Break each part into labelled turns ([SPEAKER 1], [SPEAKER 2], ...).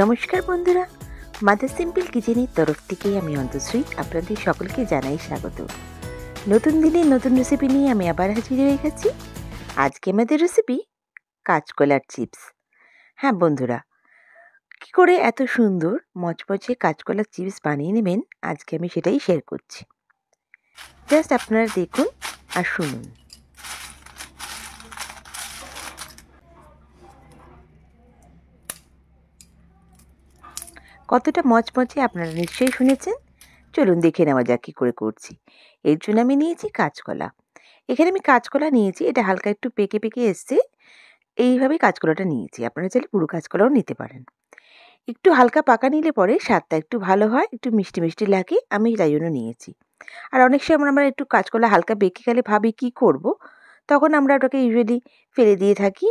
[SPEAKER 1] নমস্কার বন্ধুরা, mother simple কিচেনের তরফ থেকে আমি অন্তশ্রী আপনাদের সকলকে জানাই স্বাগত। নতুন দিনে নতুন রেসিপি নিয়ে আমি আবার হাজির হয়ে গেছি। আজকে আমাদের রেসিপি কাঁচকলার চিপস। হ্যাঁ বন্ধুরা, কী করে এত সুন্দর মচমচে কাঁচকলার চিপস বানিয়ে নেবেন আজকে আমি সেটাই শেয়ার করছি। জাস্ট আপনারা দেখুন আর শুনুন। কতটা মচমচে আপনারা নিশ্চয়ই শুনেছেন। চলুন দেখে নেওয়া যাক কী করে করছি। এর জন্য আমি নিয়েছি কাঁচকলা। এখানে আমি কাঁচকলা নিয়েছি, এটা হালকা একটু পেকে পেকে এসছে। এইভাবেই কাঁচকলাটা নিয়েছি। আপনারা চাইলে পুরো কাঁচকলাও নিতে পারেন। একটু হালকা পাকা নিলে পরে স্বাদটা একটু ভালো হয়, একটু মিষ্টি মিষ্টি লাগে, আমি তাই জন্য নিয়েছি। আর অনেক সময় আমরা একটু কাঁচকলা হালকা পেকে গেলে ভাবি কী করব, তখন আমরা ওটাকে ইউজুয়ালি ফেলে দিয়ে থাকি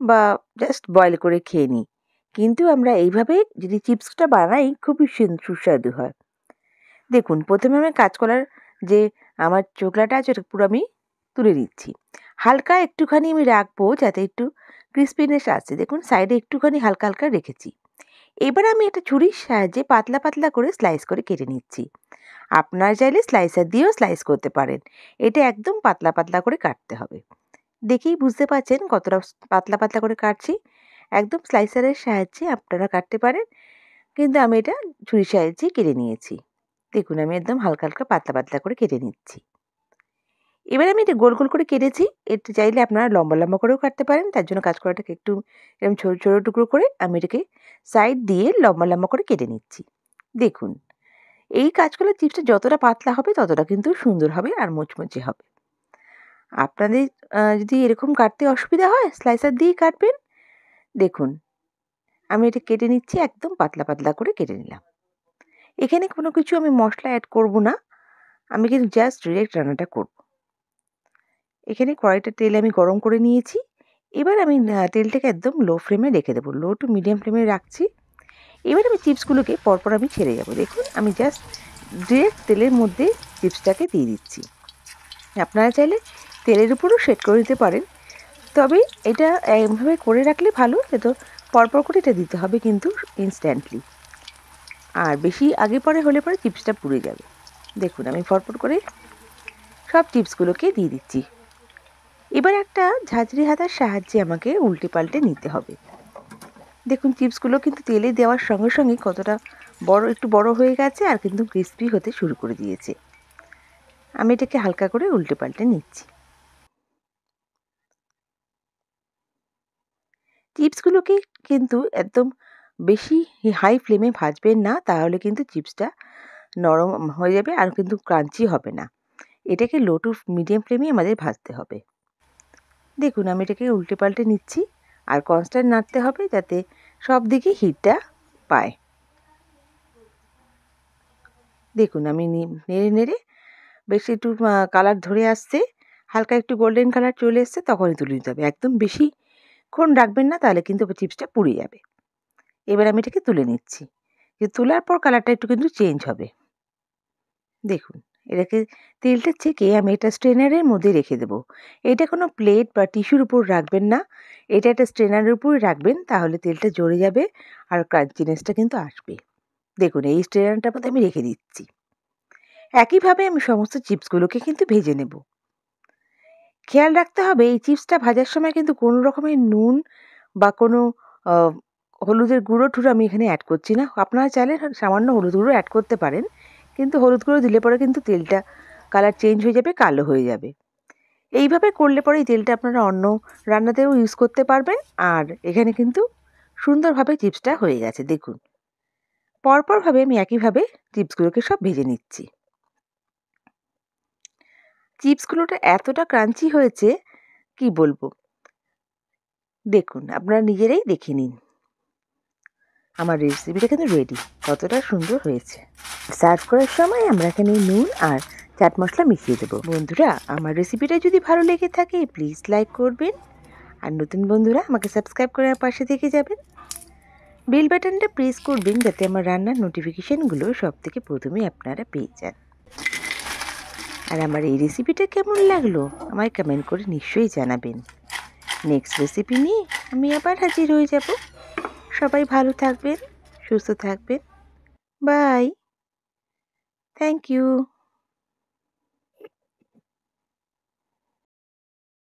[SPEAKER 1] বা জাস্ট বয়েল করে খেয়ে নিই। কিন্তু আমরা এইভাবে যদি চিপসটা বানাই খুবই সুস্বাদু হয়। দেখুন, প্রথমে আমি কাঁচকলার যে আমার চোকলাটা আছে ওটা পুরো আমি তুলে নিচ্ছি। হালকা একটুখানি আমি রাখবো যাতে একটু ক্রিস্পিনেস আসে। দেখুন সাইডে একটুখানি হালকা হালকা রেখেছি। এবার আমি একটা ছুরির সাহায্যে পাতলা পাতলা করে স্লাইস করে কেটে নিচ্ছি। আপনারা চাইলে স্লাইসার দিয়েও স্লাইস করতে পারেন। এটা একদম পাতলা পাতলা করে কাটতে হবে। দেখেই বুঝতে পারছেন কতটা পাতলা পাতলা করে কাটছি। একদম স্লাইসারের সাহায্যে আপনারা কাটতে পারেন, কিন্তু আমি এটা ছুরির সাহায্যে কেটে নিয়েছি। দেখুন আমি একদম হালকা হালকা পাতলা পাতলা করে কেটে নিচ্ছি। এবার আমি এটা গোল গোল করে কেটেছি। এটা চাইলে আপনারা লম্বা লম্বা করেও কাটতে পারেন। তার জন্য কাঁচকলাটাকে একটু এরকম ছোটো ছোটো টুকরো করে আমি এটাকে সাইড দিয়ে লম্বা লম্বা করে কেটে নিচ্ছি। দেখুন, এই কাঁচকলার চিপসটা যতটা পাতলা হবে ততটা কিন্তু সুন্দর হবে আর মুচমুচে হবে। আপনাদের যদি এরকম কাটতে অসুবিধা হয় স্লাইসার দিয়েই কাটবেন। দেখুন আমি এটা কেটে নিচ্ছি, একদম পাতলা পাতলা করে কেটে নিলাম। এখানে কোনো কিছু আমি মশলা অ্যাড করব না, আমি কিন্তু জাস্ট ডিরেক্ট রান্নাটা করব। এখানে কড়াইটা তেল আমি গরম করে নিয়েছি। এবার আমি তেলটাকে একদম লো ফ্লেমে রেখে দেবো, লো টু মিডিয়াম ফ্লেমে রাখছি। এবার আমি চিপসগুলোকে পরপর আমি ছেড়ে যাব। দেখুন আমি জাস্ট ডিরেক্ট তেলের মধ্যে চিপসটাকে দিয়ে দিচ্ছি। আপনারা চাইলে তেলের উপরও সেট করে দিতে পারেন, তবে এটা এভাবে করে রাখলে ভালো। তো পরপর করে এটা দিতে হবে কিন্তু ইনস্ট্যান্টলি, আর বেশি আগে পরে হলে পরে চিপসটা পুড়ে যাবে। দেখুন আমি পরপর করে সব চিপসগুলোকে দিয়ে দিচ্ছি। এবার একটা ঝাঁঝরি হাতার সাহায্যে আমাকে উল্টে পাল্টে নিতে হবে। দেখুন চিপসগুলো কিন্তু তেলে দেওয়ার সঙ্গে সঙ্গে কতটা একটু বড় হয়ে গেছে আর কিন্তু ক্রিস্পি হতে শুরু করে দিয়েছে। আমি এটাকে হালকা করে উল্টে পাল্টে নিচ্ছি। চিপসগুলোকে কিন্তু একদম বেশি হাই ফ্লেমে ভাজবেন না, তাহলে কিন্তু চিপসটা নরম হয়ে যাবে আর কিন্তু ক্রাঞ্চি হবে না। এটাকে লো টু মিডিয়াম ফ্লেমে আমাদের ভাজতে হবে। দেখুন আমি এটাকে উল্টে পাল্টে নিচ্ছি, আর কনস্ট্যান্ট নাড়তে হবে যাতে সব দিকে হিটটা পায়। দেখুন আমি নেড়ে নেড়ে বেশ একটু কালার ধরে আসছে, হালকা একটু গোল্ডেন কালার চলে এসছে, তখনই তুলে নিতে হবে। একদম বেশিক্ষণ রাখবেন না, তাহলে কিন্তু চিপসটা পুড়ে যাবে। এবার আমি এটাকে তুলে নিচ্ছি। তোলার পর কালারটা একটু কিন্তু চেঞ্জ হবে। দেখুন এটাকে তেলটা ছেঁকে আমি এটা স্ট্রেনারের মধ্যে রেখে দেবো। এটা কোনো প্লেট বা টিস্যুর উপর রাখবেন না, এটা একটা স্ট্রেনারের উপরে রাখবেন, তাহলে তেলটা ঝরে যাবে আর ক্রাঞ্চিনেসটা কিন্তু আসবে। দেখুন এই স্ট্রেনারটার মধ্যে আমি রেখে দিচ্ছি। একইভাবে আমি সমস্ত চিপসগুলোকে কিন্তু ভেজে নেব। খেয়াল রাখতে হবে এই চিপসটা ভাজার সময় কিন্তু কোনো রকমের নুন বা কোনো হলুদের গুঁড়ো টুড়ো আমি এখানে অ্যাড করছি না। আপনারা চাইলে সামান্য হলুদ গুঁড়ো অ্যাড করতে পারেন, কিন্তু হলুদ গুঁড়ো দিলে পরে কিন্তু তেলটা কালার চেঞ্জ হয়ে যাবে, কালো হয়ে যাবে। এইভাবে করলে পরে এই তেলটা আপনারা অন্য রান্নাতেও ইউজ করতে পারবেন। আর এখানে কিন্তু সুন্দরভাবে চিপসটা হয়ে গেছে। দেখুন পরপরভাবে আমি একইভাবে চিপসগুলোকে সব ভেজে নিচ্ছি। চিপসগুলোটা এতটা ক্রাঞ্চি হয়েছে কি বলবো। দেখুন আপনারা নিজেরাই দেখে নিন। আমার রেসিপিটা কিন্তু রেডি, কতটা সুন্দর হয়েছে। সার্ভ করার সময় আমরা এখানে নুন আর চাট মশলা মিশিয়ে দেবো। বন্ধুরা আমার রেসিপিটা যদি ভালো লেগে থাকে প্লিজ লাইক করবেন, আর নতুন বন্ধুরা আমাকে সাবস্ক্রাইব করে আমার পাশে থেকে যাবেন। বেল বাটনটা প্রেস করবেন যাতে আমার রান্নার নোটিফিকেশানগুলো সব থেকে প্রথমে আপনারা পেয়ে যান। আর আমার এই রেসিপিটা কেমন লাগলো আমায় কমেন্ট করে নিশ্চয়ই জানাবেন। নেক্সট রেসিপি নিয়ে আমি আবার হাজির হয়ে যাব। সবাই ভালো থাকবেন। সুস্থ থাকবেন। বাই। Thank you.